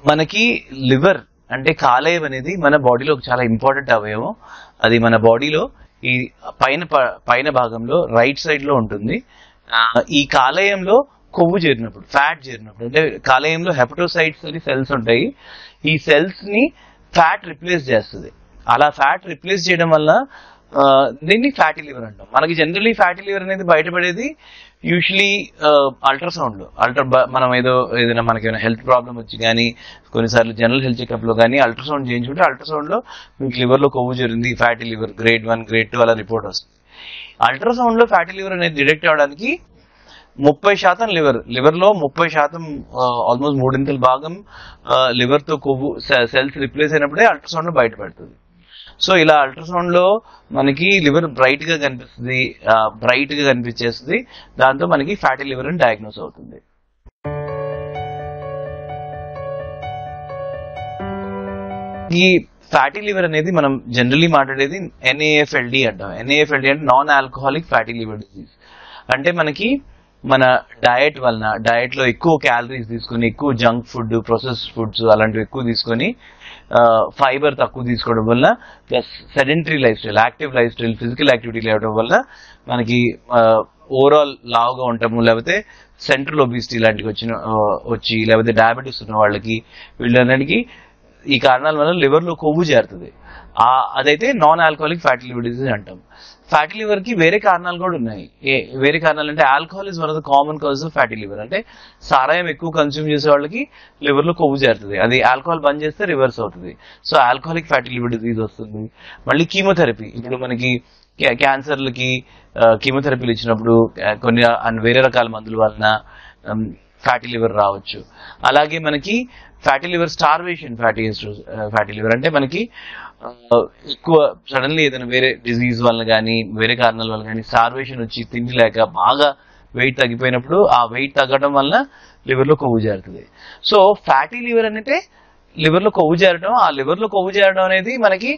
మనకి లివర్ అంటే కాలేయం అనేది మన బాడీలో చాలా ఇంపార్టెంట్ అవయవం. అది మన బాడీలో ఈ పైన భాగంలో రైట్ సైడ్ లో ఉంటుంది. ఈ కాలేయంలో కొవ్వు చేరినప్పుడు, ఫ్యాట్ చేరినప్పుడు, అంటే కాలేయంలో హెపటోసైట్స్ అని సెల్స్ ఉంటాయి. ఈ సెల్స్ ని ఫ్యాట్ రిప్లేస్ చేస్తుంది. అలా ఫ్యాట్ రిప్లేస్ చేయడం వల్ల దీన్ని ఫ్యాటీ లివర్ అంటాం. మనకి జనరలీ ఫ్యాటీ లివర్ అనేది బయటపడేది యూజువలీ అల్ట్రాసౌండ్ లో. మనం ఏదైనా మనకి హెల్త్ ప్రాబ్లం వచ్చి కానీ, కొన్నిసార్లు జనరల్ హెల్త్ చెకప్ లో కానీ అల్ట్రాసౌండ్ చేయించుకుంటే అల్ట్రాసౌండ్ లో మీకు లివర్ లో కొవ్వు జరిగింది, ఫ్యాటీ లివర్ గ్రేడ్ 1 గ్రేడ్ 2 అలా రిపోర్ట్ వస్తుంది. అల్ట్రాసౌండ్ లో ఫ్యాటీ లివర్ అనేది డిటెక్ట్ అవడానికి 30% లివర్ లో 30% ఆల్మోస్ట్ 3/4 భాగం లివర్ తో కొవ్వు సెల్స్ రిప్లేస్ అయినప్పుడే అల్ట్రాసౌండ్ లో బయటపడుతుంది. సో ఇలా అల్ట్రాసౌండ్ లో మనకి లివర్ బ్రైట్ గా కనిపిస్తుంది, బ్రైట్ గా కనిపించేస్తుంది. దాంతో మనకి ఫ్యాటీ లివర్ అని డయాగ్నోస్ అవుతుంది. ఈ ఫ్యాటీ లివర్ అనేది మనం జనరలీ మాట్లాడేది NAFLD అంటాం. NAFLD అంటే non alcoholic fatty liver disease. అంటే మనకి మన డయట్ లో ఎక్కువ క్యాలరీస్ తీసుకుని, ఎక్కువ జంక్ ఫుడ్, ప్రాసెస్డ్ ఫుడ్స్ అలాంటివి ఎక్కువ తీసుకొని, ఫైబర్ తక్కువ తీసుకోవడం వల్ల, plus sedentary life style, active life style, physical activity లేవడం వల్ల మనకి ఓవరాల్ లావుగా ఉంటాము. లేకపోతే సెంట్రల్ ఒబిసిటీ లాంటివి వచ్చి లేకపోతే డయాబెటీస్ ఉన్న వాళ్ళకి, వీళ్ళందరికీ ఈ కారణాల వల్ల లివర్ లో కొవ్వు చేరుతుంది. అదైతే non alcoholic fatty liver disease అంటాం. ఫ్యాటీ లివర్ కి వేరే కారణాలు కూడా ఉన్నాయి. వేరే కారణాలు అంటే alcohol is one of the common cause of fatty liver. అంటే సారాయం ఎక్కువ కన్స్యూమ్ చేసే వాళ్ళకి లివర్ లో కొవ్వు చేరుతుంది. అది ఆల్కహాల్ బంద్ చేస్తే రివర్స్ అవుతుంది. So alcoholic fatty liver disease వస్తుంది. మళ్ళీ కీమోథెరపీ, ఇప్పుడు మనకి క్యాన్సర్లకి కీమోథెరపీలు ఇచ్చినప్పుడు కొన్ని వేరే రకాల మందుల వలన ఫ్యాటీ లివర్ రావచ్చు. అలాగే మనకి fatty liver starvation fatty liver అంటే మనకి ఎక్కువ సడన్లీ ఏదైనా వేరే డిజీజ్ వల్ల కానీ, వేరే కారణాల వల్ల కానీ స్టార్వేషన్ వచ్చి తిండి లేక బాగా వెయిట్ తగ్గిపోయినప్పుడు ఆ వెయిట్ తగ్గడం వల్ల లివర్ లో కొవ్వు చేరుతుంది. సో ఫ్యాటీ లివర్ అంటే లివర్ లో కొవ్వు చేరడం. ఆ లివర్ లో కొవ్వు చేరడం అనేది మనకి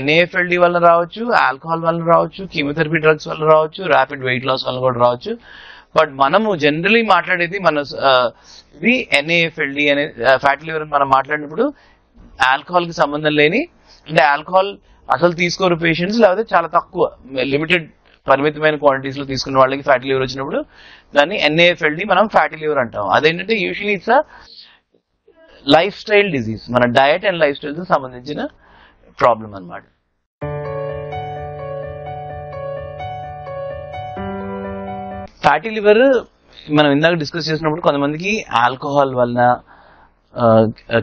NAFLD వల్ల రావచ్చు, ఆల్కహాల్ వల్ల రావచ్చు, కీమోథెరపీ డ్రగ్స్ వల్ల రావచ్చు, ర్యాపిడ్ వెయిట్ లాస్ వల్ల కూడా రావచ్చు. బట్ మనము జనరలీ మాట్లాడేది ఇది NAFLD అనే ఫ్యాటీ లివర్ మనం మాట్లాడినప్పుడు ఆల్కహాల్ కి సంబంధం లేని, అంటే ఆల్కహాల్ అసలు తీసుకోరు పేషెంట్స్, లేకపోతే చాలా తక్కువ లిమిటెడ్ పరిమితమైన క్వాంటిటీస్ లో తీసుకున్న వాళ్ళకి ఫ్యాటీ లివర్ వచ్చినప్పుడు దాన్ని NAFLD మనం ఫ్యాటీ లివర్ అంటాం. అదేంటంటే usually it's life style disease, మన డయట్ అండ్ లైఫ్ స్టైల్ తో సంబంధించిన ప్రాబ్లం అన్నమాట. ఫ్యాటీ లివర్ మనం ఇందాక డిస్కస్ చేసినప్పుడు కొంతమందికి ఆల్కహాల్ వలన,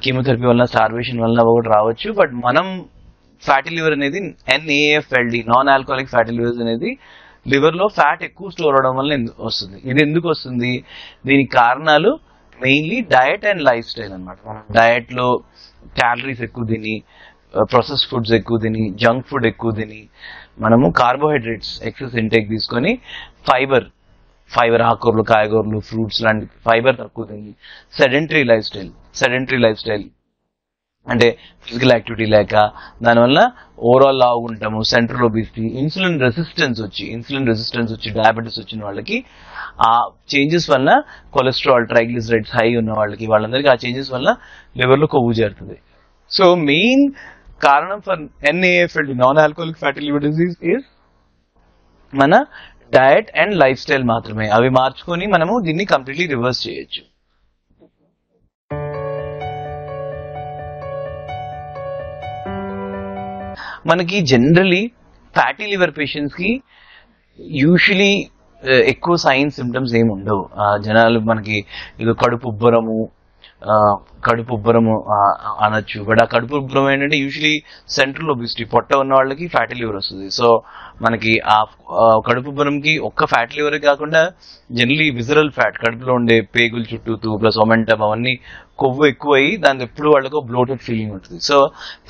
కీమోథెరపీ వలన, స్టార్వేషన్ వలన కూడా రావచ్చు. బట్ మనం ఫ్యాటీ లివర్ అనేది NAFLD, non alcoholic fatty liver అనేది లివర్ లో ఫ్యాట్ ఎక్కువ స్టోర్ అవడం వల్ల వస్తుంది. ఇది ఎందుకు వస్తుంది? దీనికి కారణాలు mainly diet and life style అనమాట. మనం డయట్ లో క్యాలరీస్ ఎక్కువ తిని, ప్రాసెస్ ఫుడ్స్ ఎక్కువ తిని, జంక్ ఫుడ్ ఎక్కువ తిని, మనము కార్బోహైడ్రేట్స్ ఎక్సెస్ ఇంటేక్ తీసుకొని, ఫైబర్ ఆకుకూరలు, కాయగూరలు, ఫ్రూట్స్ లాంటి ఫైబర్ తక్కువ తిని, సెడెంటరీ లైఫ్ స్టైల్ అంటే ఫిజికల్ యాక్టివిటీ లేక, దానివల్ల ఓవరాల్ లావు ఉంటాము, సెంట్రల్ ఒబిసిటీ, ఇన్సులిన్ రెసిస్టెన్స్ వచ్చి డయాబెటీస్ వచ్చిన వాళ్ళకి ఆ చేంజెస్ వల్ల, కొలెస్ట్రాల్, ట్రైగ్లిసరైడ్స్ హై ఉన్న వాళ్ళందరికీ ఆ చేంజెస్ వల్ల లివర్ లో కొవ్వు చేరుతుంది. సో మెయిన్ కారణం for NAFLD, non alcoholic fatty liver disease is మన డయట్ అండ్ లైఫ్ స్టైల్ మాత్రమే. అవి మార్చుకొని మనము దీన్ని కంప్లీట్లీ రివర్స్ చేయొచ్చు. మనకి జనరలీ ఫ్యాటీ లివర్ పేషెంట్స్ కి యూజువలీ ఎక్కువ సైన్స్ సిమ్టమ్స్ ఏమి ఉండవు. జనాలు మనకి ఏదో కడుపు ఉబ్బరము అనొచ్చు. బట్ ఆ కడుపు ఉబ్బరం ఏంటంటే యూజువలీ సెంట్రల్ ఒబిసిటీ, పొట్ట ఉన్న వాళ్ళకి ఫ్యాటీ లివర్ వస్తుంది. సో మనకి ఆ కడుపు ఉబ్బరంకి ఒక్క ఫ్యాటీ లివర్ కాకుండా జనరలీ విజరల్ ఫ్యాట్, కడుపులో ఉండే పేగుల చుట్టూ ప్లస్ ఒమెంటమ్ అవన్నీ కొవ్వు ఎక్కువ అయ్యి దాని ఎప్పుడు వాళ్ళకు బ్లోటెడ్ ఫీలింగ్ ఉంటుంది. సో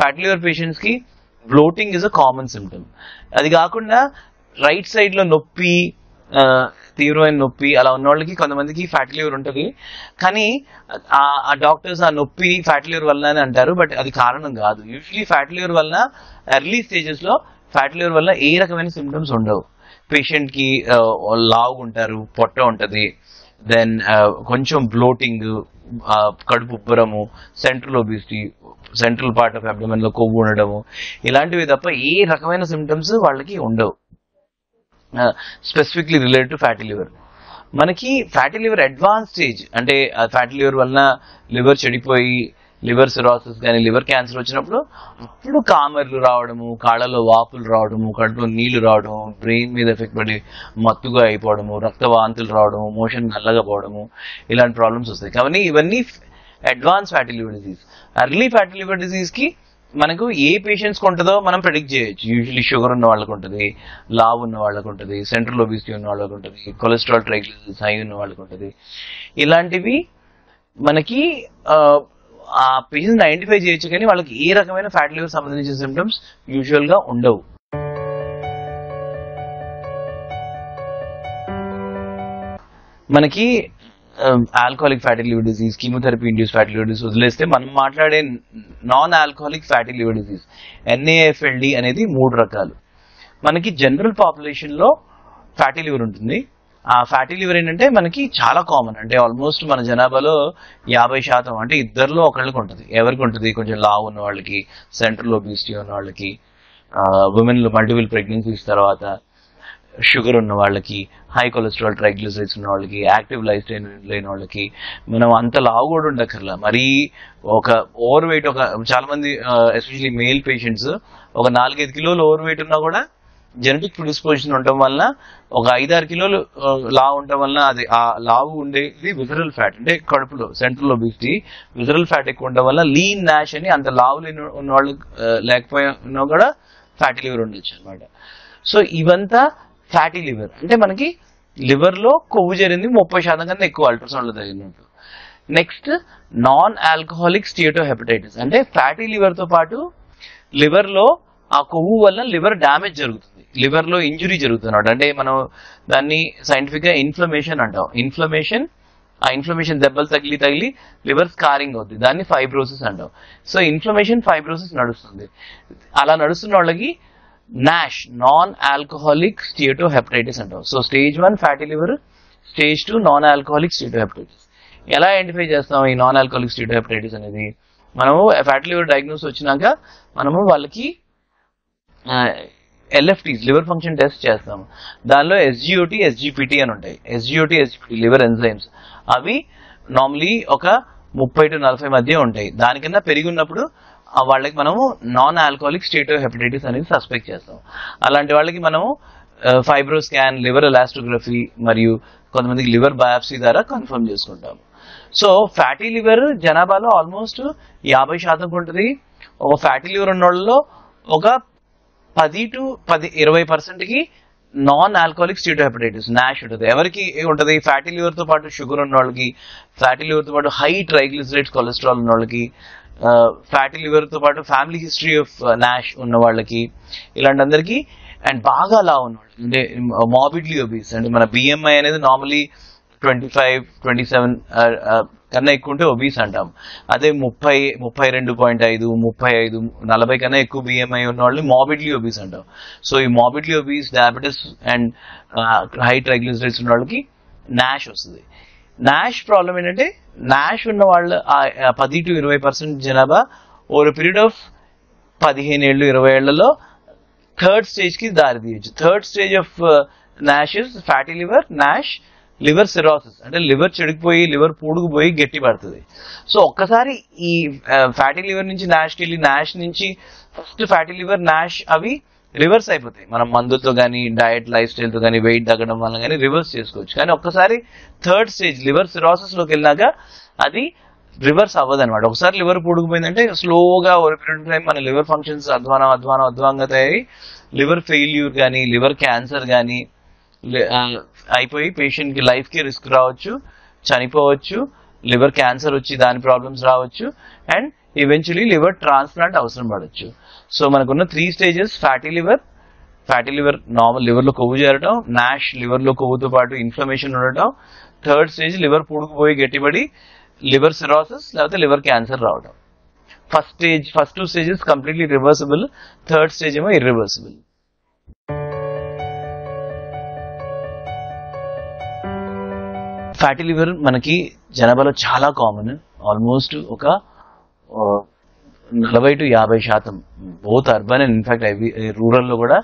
ఫ్యాటీ లివర్ పేషెంట్స్ కి bloating is a common symptom. అది కాకుండా రైట్ సైడ్ లో నొప్పి, తీవ్రమైన నొప్పి అలా ఉన్న వాళ్ళకి కొంతమందికి ఫ్యాటీ లివర్ ఉంటుంది. కానీ ఆ డాక్టర్స్ ఆ నొప్పి ఫ్యాటీ లివర్ వల్ల అని అంటారు. బట్ అది కారణం కాదు. యూజువలీ ఫ్యాటీ లివర్ వల్ల ఎర్లీ స్టేజెస్ లో ఫ్యాటీ లివర్ వల్ల ఏ రకమైన సిమ్టమ్స్ ఉండవు. పేషెంట్ కి లావుగా ఉంటారు, పొట్ట ఉంటది, దెన్ కొంచెం బ్లోటింగ్, కడుపు ఉబ్బరము, central obesity, central part of abdomen లో కొవ్వు ఉండడము, ఇలాంటివి తప్ప ఏ రకమైన సిమ్టమ్స్ వాళ్ళకి ఉండవు specifically related to fatty liver. మనకి ఫ్యాటీ లివర్ అడ్వాన్స్ స్టేజ్, అంటే ఫ్యాటీ లివర్ వలన లివర్ చెడిపోయి లివర్ సిరాసిస్ కానీ లివర్ క్యాన్సర్ వచ్చినప్పుడు అప్పుడు కామెర్లు రావడము, కాళ్ళలో వాపులు రావడము, కడుపులో నీళ్లు రావడము, బ్రెయిన్ మీద ఎఫెక్ట్ పడి మత్తుగా అయిపోవడము, రక్తవాంతులు రావడము, మోషన్ నల్లగా పోవడము, ఇలాంటి ప్రాబ్లమ్స్ వస్తాయి. కానీ ఇవన్నీ advance fatty liver disease. Early fatty liver disease కి మనకు ఏ పేషెంట్స్ ఉంటుందో మనం ప్రెడిక్ట్ చేయొచ్చు. యూజువల్లీ షుగర్ ఉన్న వాళ్ళకు ఉంటుంది, లావ్ ఉన్న వాళ్ళకు ఉంటుంది, సెంట్రల్ ఒబిసిటీ ఉన్న వాళ్ళకు ఉంటుంది, కొలెస్ట్రాల్ ట్రైగ్లిసరైడ్స్ హై ఉన్న వాళ్ళకు ఉంటుంది. ఇలాంటివి మనకి ఆ పేషెంట్స్ ఐడెంటిఫై చేయొచ్చు, కానీ వాళ్ళకి ఏ రకమైన ఫ్యాటీ లివర్ సంబంధించిన సిమ్టమ్స్ యూజువల్ గా ఉండవు. మనకి alcoholic fatty liver disease, chemotherapy induce fatty liver disease వదిలేస్తే మనం మాట్లాడే non alcoholic fatty liver disease NAFLD అనేది 3 రకాలు. మనకి జనరల్ పాపులేషన్ లో ఫ్యాటీ లివర్ ఉంటుంది. ఆ ఫ్యాటీ లివర్ ఏంటంటే మనకి చాలా కామన్, అంటే ఆల్మోస్ట్ మన జనాభాలో 50%, అంటే ఇద్దరిలో ఒకళ్ళకి ఉంటుంది. ఎవరికి ఉంటుంది? కొంచెం లావు ఉన్న వాళ్ళకి, సెంట్రల్ ఒబిసిటీ ఉన్న వాళ్ళకి, ఉమెన్ లో మల్టిపుల్ ప్రెగ్నెన్సీస్ తర్వాత, షుగర్ ఉన్న వాళ్ళకి, హై కొలెస్ట్రాల్ ట్రైగ్లిసరైడ్స్ ఉన్న వాళ్ళకి, యాక్టివ్ లైఫ్ స్టైల్ లేని వాళ్ళకి. మనం అంత లావు కూడా ఉండక్కర్లా. మరీ ఒక ఓవర్ వెయిట్, ఒక చాలా మంది ఎస్పెషల్లీ మేల్ పేషెంట్స్ ఒక 4-5 కిలోలు ఓవర్ వెయిట్ ఉన్నా కూడా జెనెటిక్ ప్రిడిస్పోజిషన్ ఉండటం వల్ల, ఒక 5-6 కిలోలు లావు ఉండటం వల్ల, అది ఆ లావు ఉండేది విజరల్ ఫ్యాట్, అంటే కడుపులో సెంట్రల్ ఒబిసిటీ, విజరల్ ఫ్యాట్ ఎక్కువ ఉండడం వల్ల లీన్ నాష్ అని, అంత లావు లేని ఉన్న వాళ్ళు లేకపోయినా కూడా ఫ్యాటీ లివర్ ఉండొచ్చు అనమాట. సో ఇవంతా ఫ్యాటీ లివర్, అంటే మనకి లివర్ లో కొవ్వు చేరింది 30% కన్నా ఎక్కువ అల్ట్రాసౌండ్ లో తగిలినట్టు. నెక్స్ట్ నాన్ ఆల్కహాలిక్ స్టియోటోహెపటైటిస్, అంటే ఫ్యాటీ లివర్ తో పాటు లివర్ లో ఆ కొవ్వు వల్ల లివర్ డ్యామేజ్ జరుగుతుంది, లివర్ లో ఇంజురీ జరుగుతుంది అనమాట. అంటే మనం దాన్ని సైంటిఫిక్ గా ఇన్ఫ్లమేషన్ అంటాం. ఆ ఇన్ఫ్లమేషన్ దెబ్బలు తగిలి లివర్ స్కారింగ్ అవుతుంది, దాన్ని ఫైబ్రోసిస్ అంటాం. సో ఇన్ఫ్లమేషన్, ఫైబ్రోసిస్ నడుస్తుంది. అలా నడుస్తున్న వాళ్ళకి నాష్, నాన్ ఆల్కహాలిక్ స్టియోటోహెపటైటిస్ అంటాం. So stage 1 fatty liver, stage 2 non alcoholic steatohepatitis. ఎలా ఐడెంటిఫై చేస్తాం ఈ నాన్ ఆల్కహాలిక్ స్టియోటోహెపటైటిస్ అనేది? మనము ఫ్యాటీ లివర్ డయాగ్నోస్ వచ్చినాక మనము వాళ్ళకి LFTs, లివర్ ఫంక్షన్ టెస్ట్ చేస్తాము. దానిలో SGOT, SGPT అని ఉంటాయి. SGOT, SGPT లివర్ ఎంజైమ్స్, అవి నార్మలీ ఒక 30 to 40 మధ్య ఉంటాయి. దానికన్నా పెరిగి ఉన్నప్పుడు వాళ్ళకి మనము నాన్ ఆల్కహాలిక్ స్టియోటోహెపటైటిస్ అనేది సస్పెక్ట్ చేస్తాం. అలాంటి వాళ్ళకి మనము ఫైబ్రో స్కాన్, లివర్ ఎలాస్టోగ్రఫీ మరియు కొంతమందికి లివర్ బయాప్సీ ద్వారా కన్ఫర్మ్ చేసుకుంటాము. సో ఫ్యాటీ లివర్ జనాభాలో ఆల్మోస్ట్ 50% ఉంటుంది. ఒక ఫ్యాటీ లివర్ ఉన్న వాళ్ళలో ఒక 10 to 20% కి నాన్ ఆల్కహాలిక్ స్టియోటోహెపటైటిస్, నాష్ ఉంటుంది. ఎవరికి ఉంటుంది? ఫ్యాటీ లివర్ తో పాటు షుగర్ ఉన్న వాళ్ళకి, ఫ్యాటీ లివర్ తో పాటు హై ట్రైగ్లిసరైడ్స్ కొలెస్ట్రాల్ ఉన్న వాళ్ళకి, ఫ్యాటీ లివర్ తో పాటు ఫ్యామిలీ హిస్టరీ ఆఫ్ నాష్ ఉన్న వాళ్ళకి, ఇలాంటి అందరికి. అండ్ బాగా లావు ఉన్న వాళ్ళకి, అంటే మార్బిడ్లీ ఒబీస్, అంటే మన BMI అనేది నార్మలీ 25, 27 కన్నా ఎక్కువ ఉంటే ఒబీస్ అంటాం. అదే 30, 32.5, 35, 40 కన్నా ఎక్కువ BMI ఉన్న వాళ్ళని మార్బిడ్లీ ఒబీస్ అంటాం. సో ఈ morbidly obese, diabetes and high triglycerides ఉన్న వాళ్ళకి నాష్ వస్తుంది. నాష్ ప్రాబ్లం ఏంటంటే, నాష్ ఉన్న వాళ్ళ 10 to 20% జనాభా ఓవర్ పీరియడ్ ఆఫ్ 15 ఏళ్ళు 20 ఏళ్లలో థర్డ్ స్టేజ్ కి దారి తీయచ్చు. Third stage of Nash is fatty liver, Nash, liver cirrhosis, అంటే లివర్ చెడిపోయి లివర్ పూడుకుపోయి గట్టి పడుతుంది. సో ఒక్కసారి ఈ ఫ్యాటీ లివర్ నుంచి నాష్కి వెళ్ళి, నాష్ నుంచి ఫస్ట్ ఫ్యాటీ లివర్, నాష్ అవి రివర్స్ అయిపోతాయి. మనం మందుతో కానీ, డయట్, లైఫ్ స్టైల్ తో కానీ, వెయిట్ తగ్గడం వల్ల కానీ రివర్స్ చేసుకోవచ్చు. కానీ ఒక్కసారి థర్డ్ స్టేజ్ లివర్ సిరాసిస్ లోకి వెళ్ళినాక అది రివర్స్ అవ్వదు అనమాట. ఒకసారి లివర్ పూడుకుపోయిందంటే స్లోగా ఓవర్ పీరియడ్ ఆఫ్ టైం మన లివర్ ఫంక్షన్స్ అధ్వానంగా తయారై లివర్ ఫెయిల్యూర్ కానీ, లివర్ క్యాన్సర్ కానీ అయిపోయి పేషెంట్ కి లైఫ్ కి రిస్క్ రావచ్చు, చనిపోవచ్చు, లివర్ క్యాన్సర్ వచ్చి దాని ప్రాబ్లమ్స్ రావచ్చు, అండ్ ఈవెన్చువలీ లివర్ ట్రాన్స్ప్లాంట్ అవసరం పడవచ్చు. సో మనకున్న 3 stages: fatty liver normal liver లో కొవ్వు చేరడం, నాష్ లివర్ లో కొవ్వుతో పాటు ఇన్ఫ్లమేషన్ ఉండటం, థర్డ్ స్టేజ్ లివర్ పూడుకుపోయి గట్టిపడి లివర్ సిరాసిస్ లేకపోతే లివర్ క్యాన్సర్ రావడం. First 2 stages completely reversible, third stage ఏమో ఇర్రివర్సిబుల్. ఫ్యాటీ లివర్ మనకి జనాభాలో చాలా కామన్. ఆల్మోస్ట్ ఒక 40 to 50% both urban and in fact rural లో కూడా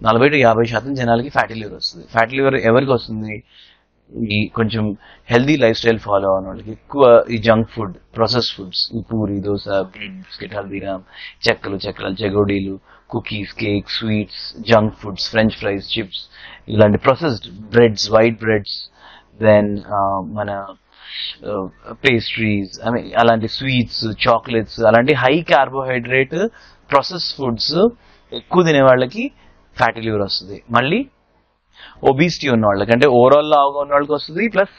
40 to 50% జనాలకి ఫ్యాటీ లివర్ వస్తుంది. ఫ్యాటీ లివర్ ఎవరికి వస్తుంది? ఈ కొంచెం హెల్దీ లైఫ్ స్టైల్ ఫాలో అవన వాళ్ళకి, ఎక్కువ ఈ జంక్ ఫుడ్, ప్రాసెస్ ఫుడ్స్, ఈ పూరి, దోశ, బ్రెడ్, బిస్కెట్, హల్దీరామ్, చెక్కలు, చక్రాలు, చెగోడీలు, cookies, cake, sweets, junk foods, French fries, chips, ఇలాంటి processed breads, white breads, then మన పేస్ట్రీస్, ఐ మీన్ అలాంటి స్వీట్స్, చాక్లెట్స్, అలాంటి హై కార్బోహైడ్రేట్ ప్రాసెస్ ఫుడ్స్ ఎక్కువ తినే వాళ్ళకి ఫ్యాటీ లివర్ వస్తుంది. మళ్ళీ ఒబిసిటీ ఉన్న వాళ్ళకి, అంటే ఓవరాల్ లావుగా ఉన్న వాళ్ళకి వస్తుంది. ప్లస్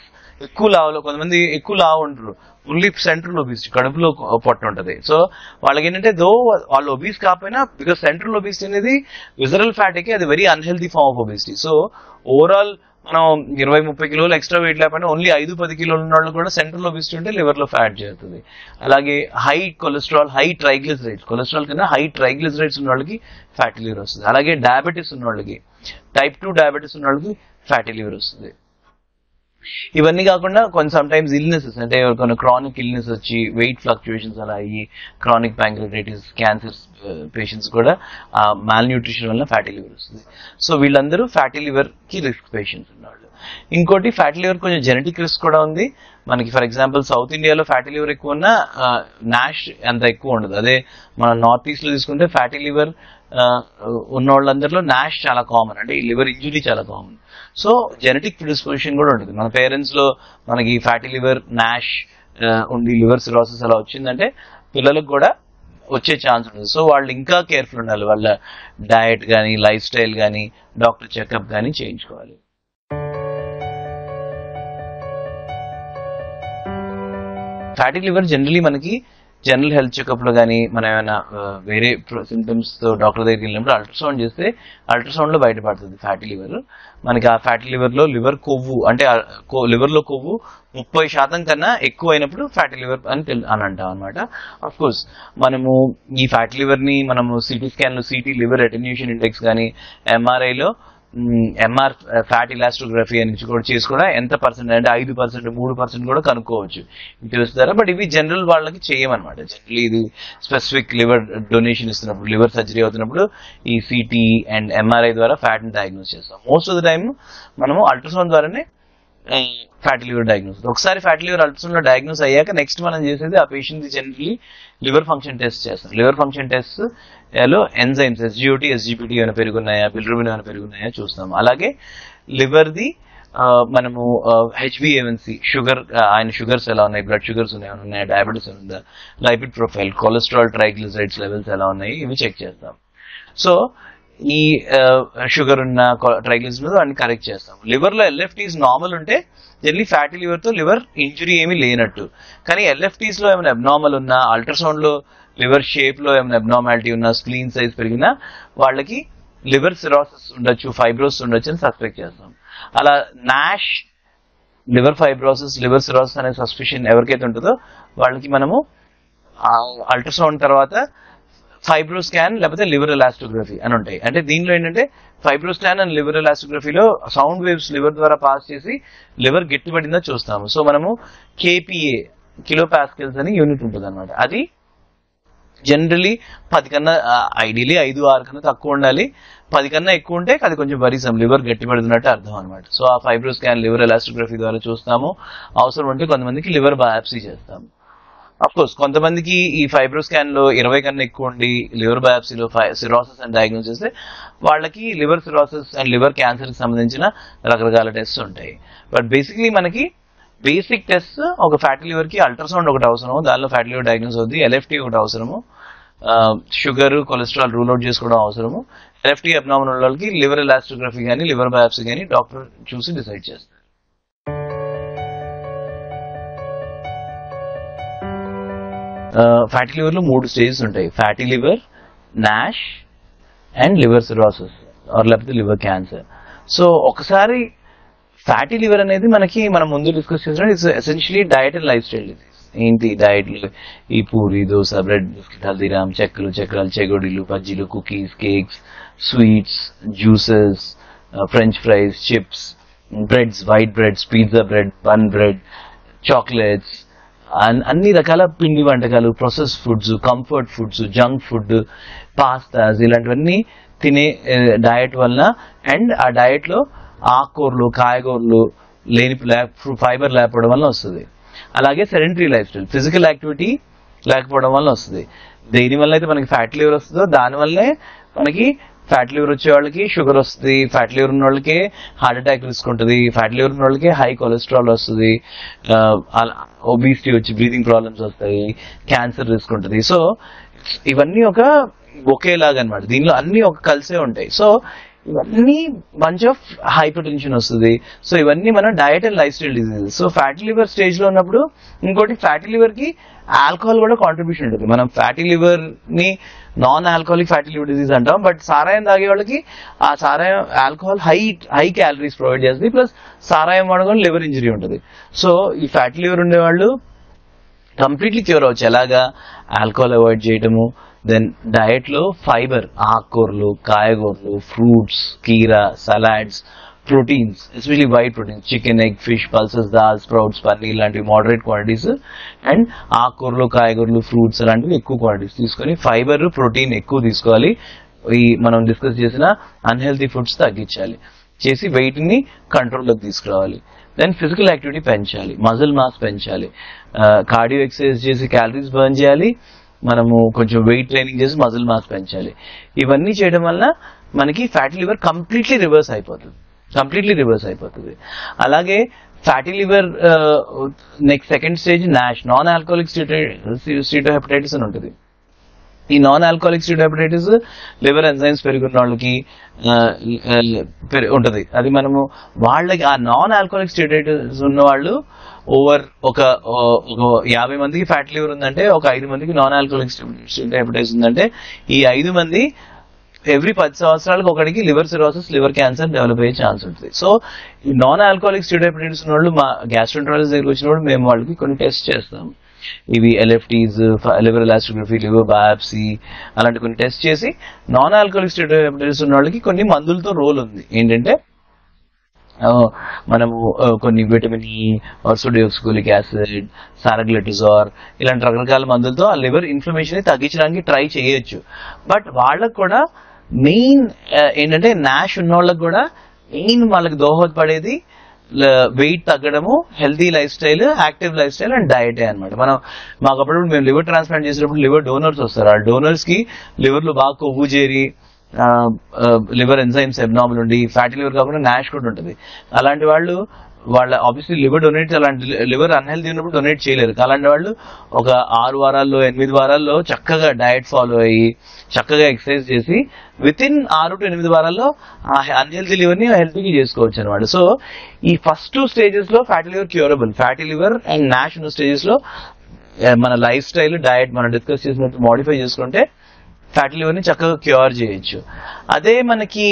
ఎక్కువ లావులో కొంతమంది ఎక్కువ లావు ఉంటారు, ఓన్లీ సెంట్రల్ ఒబిసిటీ, కడుపులో పొట్ట ఉంటుంది. సో వాళ్ళకి ఏంటంటే దో వాళ్ళు ఒబీస్ కాకపోయినా, బికాస్ సెంట్రల్ ఒబిసిటీ అనేది విజరల్ ఫ్యాటీకి అది very unhealthy form of obesity. So overall మనం 20-30 కిలోలు ఎక్స్ట్రా వెయిట్ లేకపోయినా ఓన్లీ 5-10 కిలోలు ఉన్న వాళ్ళు కూడా సెంట్రల్ ఒబిసిటీ ఉంటే లివర్ లో ఫ్యాట్ చేరుతుంది. అలాగే high cholesterol, high triglycerides, cholesterol కన్నా హై ట్రైగ్లిసరైడ్స్ ఉన్న వాళ్ళకి ఫ్యాటీ లివర్ వస్తుంది. అలాగే డయాబెటీస్ ఉన్న వాళ్ళకి, టైప్ 2 డయాబెటీస్ ఉన్న వాళ్ళకి ఫ్యాటీ లివర్ వస్తుంది. ఇవన్నీ కాకుండా కొన్ని సమ్ టైమ్స్ ఇల్నెసెస్, అంటే కొన్ని క్రానిక్ ఇల్నెస్ వచ్చి వెయిట్ ఫ్లక్చుయేషన్స్ అలా అయ్యి, క్రానిక్ ప్యాంక్రియాటైటిస్, క్యాన్సర్ పేషెంట్స్ కూడా మాల్ న్యూట్రిషన్ వల్ల ఫ్యాటీ లివర్ వస్తుంది. సో వీళ్ళందరూ ఫ్యాటీ లివర్ కి రిస్క్ పేషెంట్స్ ఉన్నవాళ్ళు. ఇంకోటి ఫ్యాటీ లివర్ కొంచెం జెనెటిక్ రిస్క్ కూడా ఉంది మనకి. ఫర్ ఎగ్జాంపుల్ సౌత్ ఇండియాలో ఫ్యాటీ లివర్ ఎక్కువ ఉన్నా నాష్ అంత ఎక్కువ ఉండదు. అదే మన నార్త్ ఈస్ట్ లో తీసుకుంటే ఫ్యాటీ లివర్ ఉన్న వాళ్ళందరిలో నాష్ చాలా కామన్, అంటే ఈ లివర్ ఇంజురీ చాలా కామన్. సో జెనెటిక్ ప్రిడిస్పోజిషన్ కూడా ఉంటుంది. మన పేరెంట్స్ లో మనకి ఫ్యాటీ లివర్, నాష్ ఉండి లివర్ సిరోసిస్ అలా వచ్చిందంటే పిల్లలకు కూడా వచ్చే ఛాన్స్ ఉంటుంది. సో వాళ్ళు ఇంకా కేర్ఫుల్ ఉండాలి, వాళ్ళ డయట్ కానీ, లైఫ్ స్టైల్ కానీ, డాక్టర్ చెకప్ కానీ చేయించుకోవాలి. ఫ్యాటీ లివర్ జనరలీ మనకి జనరల్ హెల్త్ చెకప్ లో కానీ, మనం ఏమైనా వేరే సింటమ్స్ తో డాక్టర్ దగ్గరికి వెళ్ళినప్పుడు అల్ట్రాసౌండ్ చేస్తే అల్ట్రాసౌండ్ లో బయటపడుతుంది ఫ్యాటీ లివర్. మనకి ఆ ఫ్యాటీ లివర్ లో లివర్ కొవ్వు, అంటే లివర్ లో కొవ్వు 30% కన్నా ఎక్కువ అయినప్పుడు ఫ్యాటీ లివర్ అని అంటాం అనమాట. అఫ్ కోర్స్ మనము ఈ ఫ్యాటీ లివర్ ని మనము సిటీ స్కాన్ లో సిటీ లివర్ అటెన్యూషన్ ఇండెక్స్ కానీ, ఎంఆర్ఐలో ఎంఆర్ ఫ్యాట్ ఇలాస్టోగ్రఫీ అని కూడా చేసి కూడా ఎంత పర్సెంట్, అంటే 5%, 3% కూడా కనుక్కోవచ్చు తెలుస్తారా. బట్ ఇవి జనరల్ వాళ్ళకి చేయమన్నమాట. జనరల్లీ ఇది స్పెసిఫిక్ లివర్ డొనేషన్ ఇస్తున్నప్పుడు, లివర్ సర్జరీ అవుతున్నప్పుడు ఈ సిటీ అండ్ ఎంఆర్ఐ ద్వారా ఫ్యాట్ ని డయాగ్నోస్ చేస్తాం. మోస్ట్ ఆఫ్ ద టైమ్ మనము అల్ట్రాసౌండ్ ద్వారానే ఫ్యాటీ లివర్ డయాగ్నోస్. ఒకసారి ఫ్యాటీ లివర్ అల్ట్రాసౌండ్ లో డయాగ్నోస్ అయ్యాక నెక్స్ట్ మనం చేసేది ఆ patient generally liver function test చేస్తాం. లివర్ ఫంక్షన్ టెస్ట్ లో ఎంజైమ్స్ ఎస్జిఓటి, ఎస్జిపిటి ఏమైనా పెరుగున్నాయా, బిలిరుబిన్ ఏమైనా పెరుగున్నాయా చూస్తాం. అలాగే లివర్ ది మనము హెచ్బిఏవన్సి, షుగర్, ఆయన షుగర్స్ ఎలా ఉన్నాయి, బ్లడ్ షుగర్స్ ఉన్నాయా, డయాబెటీస్ ఉందా, lipid profile, cholesterol, triglycerides levels ఎలా ఉన్నాయి, ఇవి చెక్ చేస్తాం. సో ఈ షుగర్ ఉన్న ట్రైగ్లిసరైడ్స్ అన్ని కరెక్ట్ చేస్తాం. లివర్ లో ఎల్ఎఫ్టీస్ నార్మల్ ఉంటే జనరలీ ఫ్యాటీ లివర్ తో లివర్ ఇంజురీ ఏమీ లేనట్టు. కానీ ఎల్ఎఫ్టీస్ లో ఏమైనా అబ్నార్మల్ ఉన్నా, అల్ట్రాసౌండ్ లో లివర్ షేప్ లో ఏమైనా అబ్నార్మాలిటీ ఉన్నా, స్ప్లీన్ సైజ్ పెరిగినా వాళ్ళకి లివర్ సిరోసిస్ ఉండొచ్చు, ఫైబ్రోసిస్ ఉండొచ్చు అని సస్పెక్ట్ చేస్తాం. అలా NASH, liver fibrosis, liver cirrhosis అనే సస్పిషన్ ఎవరికైతే ఉంటుందో వాళ్ళకి మనము అల్ట్రాసౌండ్ తర్వాత ఫైబ్రో స్కాన్ లేకపోతే లివర్ ఎలాస్టోగ్రఫీ అని ఉంటాయి. అంటే దీనిలో ఏంటంటే ఫైబ్రో స్కాన్ అండ్ లివర్ ఎలాస్టోగ్రఫీలో సౌండ్ వేవ్స్ లివర్ ద్వారా పాస్ చేసి లివర్ గట్టిపడిందో చూస్తాము. సో మనము కేపీఏ, కిలో పాస్కల్స్ అని యూనిట్ ఉంటుంది అనమాట. అది జనరలీ 10 కన్నా, ఐడియలీ 5-6 కన్నా తక్కువ ఉండాలి. 10 కన్నా ఎక్కువ ఉంటే అది కొంచెం వరీసం, లివర్ గట్టిపడుతున్నట్టు అర్థం అనమాట. సో ఆ ఫైబ్రో స్కాన్, లివర్ ఎలాస్టోగ్రఫీ ద్వారా చూస్తాము. అవసరం ఉంటే కొంతమందికి లివర్ బయాప్సీ చేస్తాము. అఫ్ కోర్స్ కొంతమందికి ఈ ఫైబ్రో స్కాన్ లో 20 కన్నా ఎక్కువ ఉండి లివర్ బయాప్సీలో సిరోసిస్ అని డయాగ్నోస్ చేస్తే వాళ్ళకి liver cirrhosis and liver cancer కి సంబంధించిన రకరకాల టెస్ట్ ఉంటాయి. బట్ బేసిక్లీ మనకి బేసిక్ టెస్ట్ ఒక ఫ్యాటీ లివర్ కి అల్ట్రాసౌండ్ ఒకటి అవసరము, దానిలో ఫ్యాటీ లివర్ డయాగ్నోస్ అవుతుంది. ఎల్ఎఫ్టీ ఒకటి అవసరము, షుగర్, కొలెస్ట్రాల్ రూల్ అవుట్ చేసుకోవడం అవసరము. ఎల్ఎఫ్టీ అబ్నార్మల్ ఉన్న వాళ్ళకి లివర్ ఎలాస్టోగ్రఫీ కానీ, లివర్ బయాప్సీ కానీ డాక్టర్ చూసి డిసైడ్ చేస్తారు. ఫ్యాటీ లివర్ లో 3 స్టేజెస్ ఉంటాయి: fatty liver, Nash and liver cirrhosis లేకపోతే లివర్ క్యాన్సర్. సో ఒకసారి ఫ్యాటీ లివర్ అనేది మనం ముందు డిస్కస్ చేసిన it's essentially diet and life style disease. ఏంటి డయట్ లో ఈ పూరి, దోశ, బ్రెడ్, బిస్కెట్, హల్దీరామ్, చెక్కలు, చక్రాలు, చెగోడీలు, బజ్జీలు, cookies, cakes, sweets, juices, French fries, chips, breads, white breads, pizza bread, bun bread, chocolates, అన్ని రకాల పిండి వంటకాలు, process foods, comfort foods, junk food, pastas, ఇలాంటివన్నీ తినే డయట్ వలన, అండ్ ఆ డయట్ లో ఆకుకూరలు, కాయగూరలు లేని ఫైబర్ లేకపోవడం వల్ల వస్తుంది. అలాగే sedentary life style, physical activity లేకపోవడం వల్ల వస్తుంది. దేని వల్ల అయితే మనకి ఫ్యాటీ లివర్ వస్తుందో దానివల్లనే మనకి ఫ్యాటీ లివర్ వచ్చే వాళ్ళకి షుగర్ వస్తుంది, ఫ్యాటీ లివర్ ఉన్న వాళ్ళకి హార్ట్ అటాక్ రిస్క్ ఉంటుంది, ఫ్యాటీ లివర్ ఉన్న వాళ్ళకి హై కొలెస్ట్రాల్ వస్తుంది, ఒబిసిటీ వచ్చి బ్రీతింగ్ ప్రాబ్లమ్స్ వస్తాయి, క్యాన్సర్ రిస్క్ ఉంటుంది. సో ఇవన్నీ ఒక ఒకేలాగా అనమాట, దీనిలో అన్ని ఒక కలిసే ఉంటాయి. సో ఇవన్నీ బంచ్ ఆఫ్ హైపర్ టెన్షన్ వస్తుంది. సో ఇవన్నీ మన diet and life style diseases. So fatty liver stage లో ఉన్నప్పుడు ఇంకోటి ఫ్యాటీ లివర్ కి ఆల్కహాల్ కూడా కాంట్రిబ్యూషన్ ఉంటుంది. మనం ఫ్యాటీ లివర్ ని non alcoholic fatty liver disease అంటాం, బట్ సారాయం తాగే వాళ్ళకి ఆ సారాయం ఆల్కహాల్ హై క్యాలరీస్ ప్రొవైడ్ చేస్తుంది, ప్లస్ సారాయం వాడడం లివర్ ఇంజరీ ఉంటుంది. సో ఈ ఫ్యాటీ లివర్ ఉండేవాళ్ళు కంప్లీట్లీ క్యూర్ అవ్వచ్చు. ఎలాగా? ఆల్కహాల్ అవాయిడ్ చేయటము, దెన్ డయట్ లో ఫైబర్, ఆకుకూరలు, కాయగూరలు, ఫ్రూట్స్, కీరా, salads, proteins, especially white proteins, chicken, egg, fish, pulses, dal, sprouts, paneer లాంటివి మోడరేట్ క్వాంటిటీస్, అండ్ ఆకుకూరలు, కాయగూరలు, ఫ్రూట్స్ అలాంటివి ఎక్కువ క్వాంటిటీస్ తీసుకొని ఫైబర్, ప్రోటీన్ ఎక్కువ తీసుకోవాలి. ఈ మనం డిస్కస్ చేసిన అన్హెల్తీ ఫుడ్స్ తగ్గించాలి, చేసి వెయిట్ ని కంట్రోల్లోకి తీసుకురావాలి. దెన్ ఫిజికల్ యాక్టివిటీ పెంచాలి, మజిల్ మాస్ పెంచాలి, కార్డియో ఎక్సర్సైజ్ చేసి క్యాలరీస్ బర్న్ చేయాలి, మనము కొంచెం వెయిట్ ట్రైనింగ్ చేసి మజిల్ మాస్ పెంచాలి. ఇవన్నీ చేయడం వల్ల మనకి ఫ్యాటీ లివర్ కంప్లీట్లీ రివర్స్ అయిపోతుంది. అలాగే fatty liver next second stage NASH, non alcoholic steatohepatitis అని ఉంటుంది. ఈ non alcoholic steatohepatitis liver enzymes పెరుగున్న వాళ్ళకి ఉంటది. అది మనము వాళ్ళకి ఆ నాన్ ఆల్కహాలిక్ స్టీటోహెపటైటిస్ ఉన్న వాళ్ళు ఓవర్ ఒక 50 మందికి ఫ్యాటీ లివర్ ఉందంటే ఒక 5 మందికి నాన్ ఆల్కహాలిక్ స్టీటోహెపటైటిస్ ఉందంటే ఈ 5 మంది ఎవ్రీ 10 సంవత్సరాలకు ఒకటికి liver cirrhosis, liver cancer develop అయ్యే ఛాన్స్ ఉంటుంది. సో ఈ నాన్ ఆల్కహాలిక్ స్టీటోహెపటైటిస్ ఉన్న వాళ్ళు మా గ్యాస్ట్రోఎంటరాలజిస్ట్ దగ్గరికి వచ్చినప్పుడు మేము వాళ్ళకి కొన్ని టెస్ట్ చేస్తాం. ఇవి ఎల్ఎఫ్టీస్, లివర్ ఎలాస్టోగ్రఫీ, లివర్ బయాప్సీ అలాంటి కొన్ని టెస్ట్ చేసి నాన్ ఆల్కహాలిక్ స్టీటోహెపటైటిస్ ఉన్న వాళ్ళకి కొన్ని మందులతో రోల్ ఉంది. ఏంటంటే మనము కొన్ని విటమిన్ ఇ, సోడియోక్సికోలిక్ యాసిడ్, సారగ్లటిజార్ ఇలాంటి రకరకాల మందులతో ఆ లివర్ ఇన్ఫ్లమేషన్ ని తగ్గించడానికి ట్రై చేయొచ్చు. బట్ వాళ్ళకు కూడా మెయిన్ ఏంటంటే నాష్ ఉన్న వాళ్ళకి కూడా మెయిన్ వాళ్ళకి దోహదపడేది వెయిట్ తగ్గడము, healthy lifestyle, active lifestyle and డయటే అనమాట. మాకు అప్పుడు మేము లివర్ ట్రాన్స్ప్లాంట్ చేసినప్పుడు లివర్ డోనర్స్ వస్తారు. ఆ డోనర్స్ కి లివర్ లో బాగా కొవ్వు చేరి లివర్ ఎంజైమ్స్ అబ్నార్మల్ ఉండి ఫ్యాటీ లివర్ కాకుండా నాష్ కూడా ఉంటుంది. అలాంటి వాళ్ళు వాళ్ళ ఆబ్వియస్లీ లివర్ డొనేట్, అలాంటి లివర్ అన్హెల్తీ ఉన్నప్పుడు డొనేట్ చేయలేరు. అలాంటి వాళ్ళు ఒక 6 వారాల్లో 8 వారాల్లో చక్కగా డయట్ ఫాలో అయ్యి చక్కగా ఎక్సర్సైజ్ చేసి విత్ ఇన్ 6 to 8 వారాల్లో ఆ అన్హెల్తీ లివర్ ని హెల్తీగా చేసుకోవచ్చు అనమాట. సో ఈ ఫస్ట్ 2 స్టేజెస్ లో fatty liver curable. Fatty liver and Nash ఉన్న స్టేజెస్ లో మన లైఫ్ స్టైల్, డయట్ మనం డిస్కస్ చేసినట్టు మోడిఫై చేసుకుంటే ఫ్యాటీ లివర్ ని చక్కగా క్యూర్ చేయొచ్చు. అదే మనకి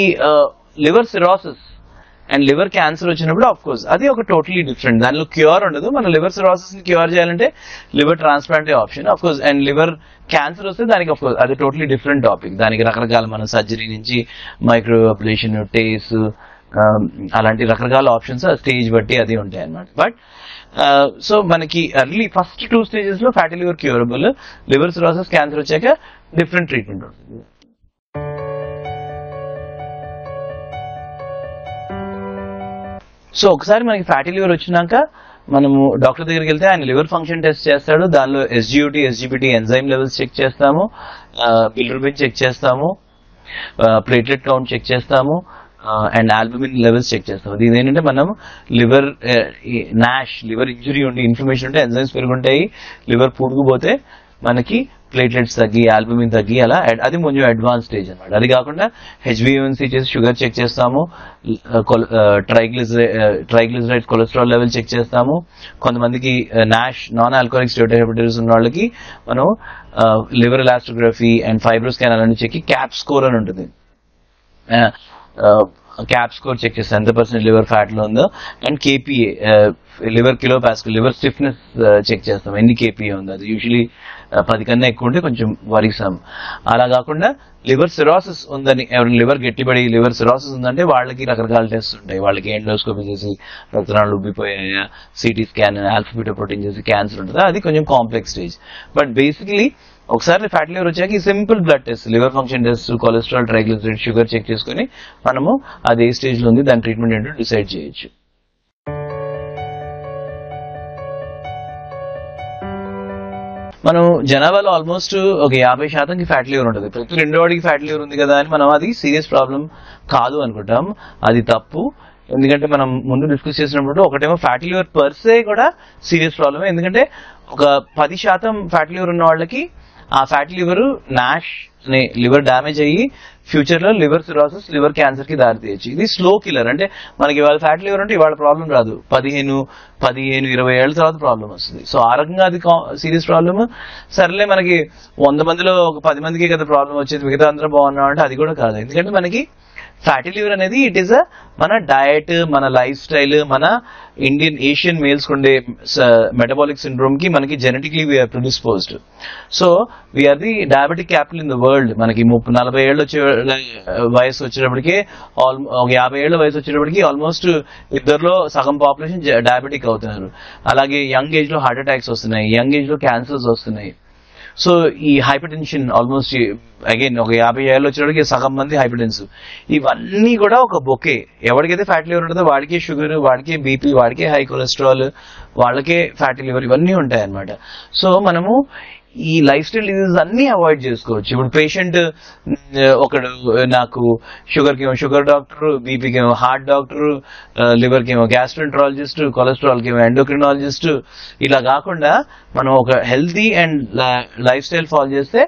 liver cirrhosis and liver cancer వచ్చినప్పుడు ఆఫ్ కోర్స్ అది ఒక టోటలీ డిఫరెంట్, దానిలో క్యూర్ ఉండదు. మన లివర్ సిరోసిస్ ని క్యూర్ చేయాలంటే liver transplant option of course. And liver cancer వస్తే దానికి ఆఫ్ కోర్స్ అది టోటలీ డిఫరెంట్ టాపిక్. దానికి రకరకాల మన సర్జరీ నుంచి మైక్రో అబ్లేషన్, టేస్ అలాంటి రకరకాల ఆప్షన్స్ ఆ స్టేజ్ బట్టి అది ఉంటాయి అన్నమాట. బట్ సో మనకి అర్లీ ఫస్ట్ 2 స్టేజెస్ లో fatty liver curable, liver cirrhosis, cancer వచ్చాక డిఫరెంట్ ట్రీట్మెంట్ ఉంటుంది. సో ఒకసారి మనకి ఫ్యాటీ లివర్ వచ్చినాక మనము డాక్టర్ దగ్గరికి వెళ్తే ఆయన లివర్ ఫంక్షన్ టెస్ట్ చేస్తాడు. దానిలో SGOT, SGPT enzyme levels check చేస్తాము, బిలిరుబిన్ చెక్ చేస్తాము, ప్లేట్లెట్ కౌంట్ చెక్ చేస్తాము, అండ్ ఆల్బుమిన్ లెవెల్స్ చెక్ చేస్తాము. దీని ఏంటంటే మనం లివర్ నాష్, లివర్ ఇంజురీ ఉండి ఇన్ఫ్లమేషన్ ఉంటే ఎంజైమ్స్ పెరుగుంటాయి, లివర్ పూడుకుపోతే మనకి ప్లేట్లెట్స్ తగ్గి, ఆల్బుమిన్ తగ్గి, అలా అది కొంచెం అడ్వాన్స్ స్టేజ్ అనమాట. అది కాకుండా హెచ్బిఏవన్సీ చేసి షుగర్ చెక్ చేస్తాము, ట్రైగ్లిజరైడ్, కొలెస్ట్రాల్ లెవెల్ చెక్ చేస్తాము. కొంతమందికి నాష్, నాన్ ఆల్కహాలిక్ స్టీటోహెపటైటిస్ ఉన్న వాళ్ళకి మనం liver elastography and fibro scan అలాంటి చెక్, క్యాప్ స్కోర్ అని ఉంటుంది. క్యాప్ స్కోర్ చెక్ చేస్తాం, ఎంత పర్సెంట్ లివర్ ఫ్యాట్ లో ఉందో. And KPA, liver kilo pascal, liver stiffness check చేస్తాం, ఎన్ని కేపీఏ ఉందో. అది యూజువలీ 10 కన్నా ఎక్కువ ఉంటే కొంచెం వరిసాం. అలా కాకుండా లివర్ సిరాసిస్ ఉందని, ఎవరైనా లివర్ గట్టిపడి లివర్ సిరాసిస్ ఉందంటే వాళ్ళకి రకరకాల టెస్ట్ ఉంటాయి. వాళ్ళకి ఎండోస్కోపీ చేసి రక్తనాళాలు ఉబ్బిపోయాయా, సిటీ స్కాన్, ఆల్ఫా ప్రోటీన్ చేసి క్యాన్సర్ ఉంటుంది. అది కొంచెం కాంప్లెక్స్ స్టేజ్. బట్ బేసికలీ ఒకసారి ఫ్యాటీ లివర్ వచ్చాక ఈ simple blood test, liver function test, cholesterol, triglyceride, sugar check చేసుకుని మనము అది ఏ స్టేజ్ లో ఉంది, దాని ట్రీట్మెంట్ ఏంటో డిసైడ్ చేయొచ్చు. మనం జనాభాలో ఆల్మోస్ట్ ఒక 50% ఫ్యాటీ లివర్ ఉంటుంది. ప్రతి రెండోవాడికి ఫ్యాటీ లివర్ ఉంది కదా అని మనం అది సీరియస్ ప్రాబ్లం కాదు అనుకుంటాం. అది తప్పు. ఎందుకంటే మనం ముందు డిస్కస్ చేసినప్పుడు ఒకటేమో ఫ్యాటీ లివర్ పర్సే కూడా సీరియస్ ప్రాబ్లమే. ఎందుకంటే ఒక 10% ఫ్యాటీ లివర్ ఉన్న వాళ్ళకి ఆ ఫ్యాటీ లివర్ నాష్ అనే లివర్ డ్యామేజ్ అయ్యి ఫ్యూచర్ లో లివర్ సిరోసిస్, లివర్ క్యాన్సర్ కి దారి తీయచ్చు. ఇది స్లో కిల్లర్. అంటే మనకి ఇవాళ ఫ్యాటీ లివర్ అంటే ఇవాళ ప్రాబ్లం రాదు, 15-20 ఏళ్ల తర్వాత ప్రాబ్లం వస్తుంది. సో ఆ రకంగా అది సీరియస్ ప్రాబ్లమ్. సరేలే మనకి 100 మందిలో ఒక 10 మందికి కదా ప్రాబ్లం వచ్చేది, మిగతా అందరూ బాగున్నాం అంటే అది కూడా కాదు. ఎందుకంటే మనకి ఫ్యాటీ లివర్ అనేది ఇట్ ఈస్ మన డయట్, మన లైఫ్ స్టైల్, మన ఇండియన్ ఏషియన్ మేల్స్ ఉండే మెటబాలిక్ సిండ్రోమ్ కి మనకి genetically we are predisposed. So we are the diabetic capital in the world. మనకి 40 ఏళ్ళు వచ్చే వయసు వచ్చేటప్పటికి, ఒక 50 ఏళ్ల వయసు వచ్చేటప్పటికి ఆల్మోస్ట్ ఇద్దరులో సగం పాపులేషన్ డయాబెటిక్ అవుతున్నారు. అలాగే యంగ్ ఏజ్ లో హార్ట్ అటాక్స్ వస్తున్నాయి, యంగ్ ఏజ్ లో క్యాన్సర్స్ వస్తున్నాయి. సో ఈ హైపర్ టెన్షన్ ఆల్మోస్ట్ అగైన్ ఒక 50 ఏళ్ళు వచ్చేటప్పటికి సగం మంది హైపర్ టెన్సివ్. ఇవన్నీ కూడా ఒక బొకే. ఎవరికైతే ఫ్యాటీ లివర్ ఉంటుందో వాడికే షుగర్, వాడికే బీపీ, వాడికే హై కొలెస్ట్రాల్, వాళ్ళకే ఫ్యాటీ లివర్, ఇవన్నీ ఉంటాయి అన్నమాట. సో మనము ఈ లైఫ్ స్టైల్ డిజీజెస్ అన్ని అవాయిడ్ చేసుకోవచ్చు. ఇప్పుడు పేషెంట్ ఒకడు నాకు షుగర్ కి ఏమో షుగర్ డాక్టర్, బీపీకి ఏమో హార్ట్ డాక్టర్, లివర్ కి ఏమో గ్యాస్ట్రోఎంట్రాలజిస్ట్, కొలెస్ట్రాల్ కి ఏమో ఎండోక్రినాలజిస్ట్. ఇలా కాకుండా మనం ఒక healthy and life style follow చేస్తే,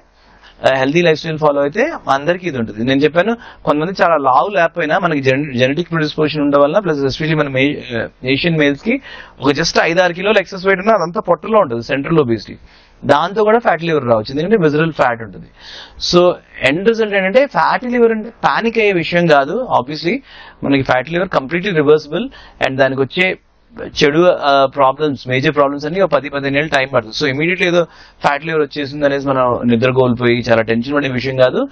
హెల్తీ లైఫ్ స్టైల్ ఫాలో అయితే అందరికీ ఇది ఉంటుంది. నేను చెప్పాను కొంతమంది చాలా లావు లేకపోయినా మనకి జెనెటిక్ ప్రిడిస్పోజిషన్ ఉండడం వల్ల, ప్లస్ ఎస్పెషల్లీ మన ఏషియన్ మేల్స్ కి ఒక జస్ట్ 5-6 కిలోలు ఎక్సెస్ వెయిట్ ఉన్నా అదంతా పొట్టలో ఉంటుంది, సెంట్రల్ ఒబేసిటీ. దాంతో కూడా ఫ్యాటీ లివర్ రావచ్చు, ఎందుకంటే విజరల్ ఫ్యాట్ ఉంటుంది. సో ఎండ్ రిజల్ట్ ఏంటంటే ఫ్యాటీ లివర్ అంటే పానిక్ అయ్యే విషయం కాదు. ఆబ్వియస్లీ మనకి fatty liver completely reversible. And దానికి వచ్చే చెడు ప్రాబ్లమ్స్, మేజర్ ప్రాబ్లమ్స్ అన్ని 10-15 ఏళ్ళు టైం పడుతుంది. సో ఇమీడియట్లీ ఏదో ఫ్యాటీ లివర్ వచ్చేసింది అనేసి మనం నిద్ర కోల్పోయి చాలా టెన్షన్ పడే విషయం కాదు.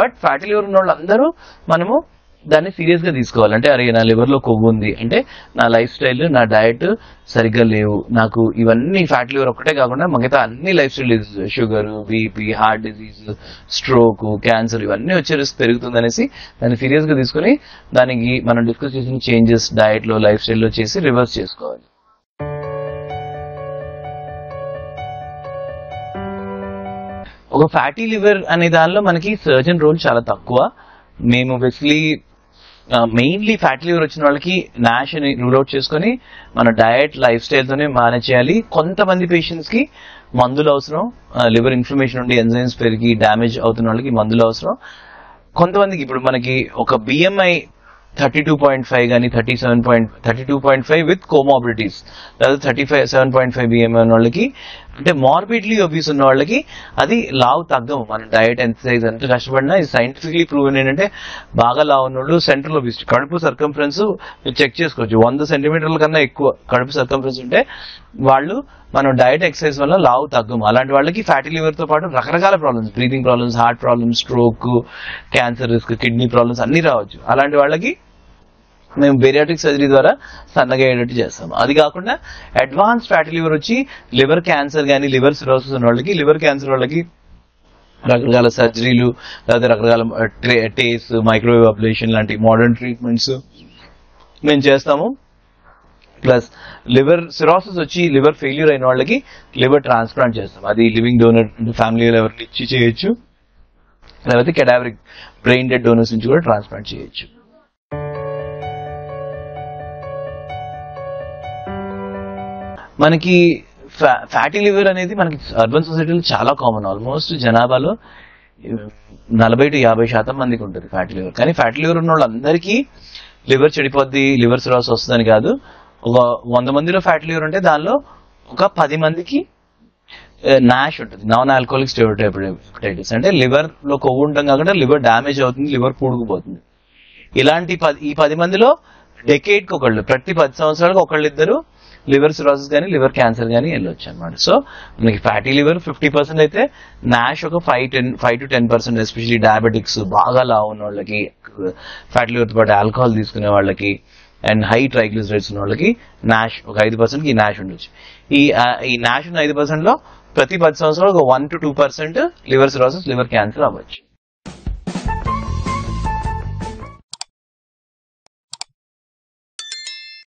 బట్ ఫ్యాటీ లివర్ ఉన్న వాళ్ళందరూ మనము దాన్ని సీరియస్ గా తీసుకోవాలి. అంటే అరే నా లివర్ లో కొవ్వు ఉంది అంటే నా లైఫ్ స్టైల్, నా డయట్ సరిగ్గా లేవు, నాకు ఇవన్నీ ఫ్యాటీ లివర్ ఒక్కటే కాకుండా మిగతా అన్ని life style disease, sugar, BP, heart disease, stroke, cancer ఇవన్నీ వచ్చే రిస్క్ పెరుగుతుంది అనేసి దాన్ని సీరియస్ గా తీసుకుని దానికి మనం డిస్కస్ చేసిన చేంజెస్ డయట్ లో, లైఫ్ స్టైల్ లో చేసి రివర్స్ చేసుకోవాలి. ఒక ఫ్యాటీ లివర్ అనే దానిలో మనకి సర్జన్ రోల్ చాలా తక్కువ. మేము బేసిక్లీ మెయిన్లీ ఫ్యాటీ లివర్ వచ్చిన వాళ్ళకి నాష్ అని రూల్ అవుట్ చేసుకుని మన డయట్, లైఫ్ స్టైల్ తోనే మేనేజ్ చేయాలి. కొంతమంది పేషెంట్స్ కి మందులు అవసరం, లివర్ ఇన్ఫ్లమేషన్ ఉండి ఎంజైమ్స్ పెరిగి డ్యామేజ్ అవుతున్న వాళ్ళకి మందులు అవసరం. కొంతమందికి ఇప్పుడు మనకి ఒక బిఎంఐ 32.5 కానీ 32.5 విత్ కోమార్బిడిటీస్, లేదా 37.5 బిఎంఐ ఉన్న వాళ్ళకి, అంటే మార్బిడ్లీ ఒబీస్ ఉన్న వాళ్ళకి అది లావు తగ్గము. మన డయట్, ఎక్సర్సైజ్ ఎంత కష్టపడినా ఇది సైంటిఫిక్లీ ప్రూవెన్ ఏంటంటే బాగా లావు ఉన్నోళ్ళు సెంట్రల్ ఒబిసిటీ, కడుపు సర్కంఫరెన్స్ చెక్ చేసుకోవచ్చు. 100 సెంటీమీటర్ల కన్నా ఎక్కువ కడుపు సర్కంఫరెన్స్ ఉంటే వాళ్ళు మనం డయట్, ఎక్సర్సైజ్ వల్ల లావు తగ్గము. అలాంటి వాళ్ళకి ఫ్యాటీ లివర్ తో పాటు రకరకాల problems, breathing problems, heart problems, stroke, cancer risk, kidney problems అన్ని రావచ్చు. అలాంటి వాళ్ళకి మేము బేరియాట్రిక్ సర్జరీ ద్వారా సన్నగా అయ్యేటట్టు చేస్తాం. అది కాకుండా అడ్వాన్స్ ఫ్యాటీ లివర్ వచ్చి లివర్ క్యాన్సర్ కానీ లివర్ సిరోసిస్ ఉన్న వాళ్ళకి, లివర్ క్యాన్సర్ వాళ్ళకి రకరకాల సర్జరీలు, లేదా రకరకాల టేస్, మైక్రోవేవ్ అబ్లేషన్ లాంటి మోడర్న్ ట్రీట్మెంట్స్ మేము చేస్తాము. ప్లస్ లివర్ సిరోసిస్ వచ్చి లివర్ ఫెయిల్యూర్ అయిన వాళ్ళకి లివర్ ట్రాన్స్ప్లాంట్ చేస్తాం. అది లివింగ్ డోనర్ ఫ్యామిలీ ఎవరికి ఇచ్చి చేయొచ్చు, లేకపోతే కెడావరిక్ బ్రెయిన్ డెడ్ డోనర్స్ నుంచి కూడా ట్రాన్స్ప్లాంట్ చేయొచ్చు. మనకి ఫ్యాటీ లివర్ అనేది మనకి అర్బన్ సొసైటీలో చాలా కామన్. ఆల్మోస్ట్ జనాభాలో 40-50% మందికి ఉంటుంది ఫ్యాటీ లివర్. కానీ ఫ్యాటీ లివర్ ఉన్న వాళ్ళందరికీ లివర్ చెడిపోద్ది, లివర్ సిరోసిస్ వస్తుందని కాదు. ఒక 100 మందిలో ఫ్యాటీ లివర్ ఉంటే దానిలో ఒక 10 మందికి నాష్ ఉంటుంది, నాన్ ఆల్కహాలిక్ స్టెరోహెపటైటిస్. అంటే లివర్ లో కొవ్వు ఉండడం కాకుండా లివర్ డ్యామేజ్ అవుతుంది, లివర్ పూడుకుపోతుంది. ఇలాంటి ఈ 10 మందిలో డెకేడ్కి ఒకళ్ళు, ప్రతి 10 సంవత్సరాలకు ఒకళ్ళిద్దరు లివర్ సిరోసిస్ కానీ లివర్ క్యాన్సర్ కానీ వెళ్ళొచ్చు అనమాట. సో మనకి ఫ్యాటీ లివర్ 50% అయితే నాష్ ఒక 5 to 10%, ఎస్పెషల్లీ డయాబెటిక్స్, బాగా లావు ఉన్న వాళ్ళకి, ఫ్యాటీ లివర్తో పాటు ఆల్కహాల్ తీసుకునే వాళ్ళకి అండ్ హై ట్రైగ్లిసరైడ్స్ ఉన్న వాళ్ళకి నాష్ ఒక 5% ఈ నాష్ ఉండొచ్చు. ఈ నాష్ ఉన్న 5% లో ప్రతి 10 సంవత్సరాలు ఒక 1 to 2% liver cirrhosis liver cancer అవ్వచ్చు.